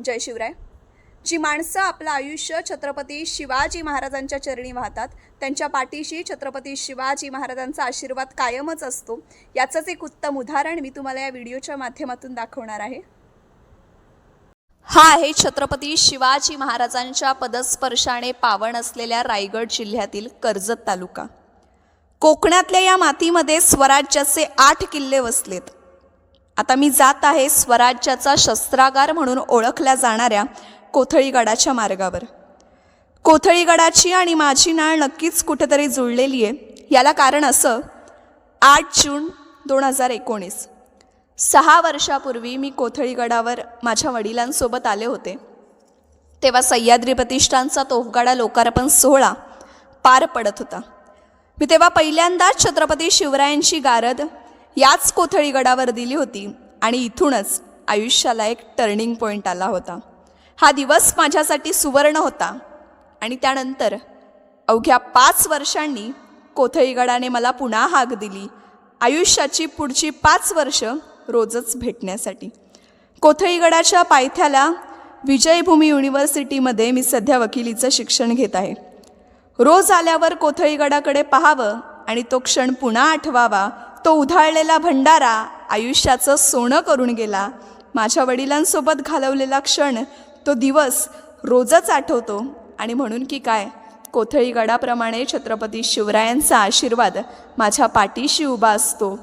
जय शिवराय. जी माणसं आपलं आयुष्य छत्रपती शिवाजी महाराजांच्या चरणी वाहतात त्यांच्या पाठीशी छत्रपती शिवाजी महाराजांचा आशीर्वाद कायमच असतो. याचंच एक उत्तम उदाहरण मी तुम्हाला या व्हिडिओच्या माध्यमातून दाखवणार आहे. हा आहे छत्रपती शिवाजी महाराजांच्या पदस्पर्शाने पावन असलेल्या रायगड जिल्ह्यातील कर्जत तालुका. कोकणातल्या या मातीमध्ये स्वराज्याचे 8 किल्ले वसलेत. आता मी जात आहे स्वराज्याचा शस्त्रागार म्हणून ओळखल्या जाणाऱ्या कोथळीगडाच्या मार्गावर. कोथळीगडाची आणि माझी नाळ नक्कीच कुठेतरी जुळलेली आहे. याला कारण असं, 8 जून 2019 6 वर्षापूर्वी मी कोथळीगडावर माझ्या वडिलांसोबत आले होते. तेव्हा सह्याद्री प्रतिष्ठानचा तोफगाडा लोकार्पण सोहळा पार पडत होता. मी तेव्हा पहिल्यांदाच छत्रपती शिवरायांची गारद याच कोथळीगडावर दिली होती आणि इथूनच आयुष्याला एक टर्निंग पॉईंट आला होता. हा दिवस माझ्यासाठी सुवर्ण होता आणि त्यानंतर अवघ्या 5 वर्षांनी कोथळीगडाने मला पुन्हा हाक दिली आयुष्याची पुढची 5 वर्ष रोजच भेटण्यासाठी. कोथळीगडाच्या पायथ्याला विजयभूमी युनिव्हर्सिटीमध्ये मी सध्या वकिलीचं शिक्षण घेत आहे. रोज आल्यावर कोथळीगडाकडे पाहावं आणि तो क्षण पुन्हा आठवावा. तो उधाळलेला भंडारा आयुष्याचं सोनं करून गेला. माझ्या वडिलांसोबत घालवलेला क्षण, तो दिवस रोजच आठवतो. आणि म्हणून की काय, कोथळीगडाप्रमाणे छत्रपती शिवरायांचा आशीर्वाद माझ्या पाठीशी उभा असतो.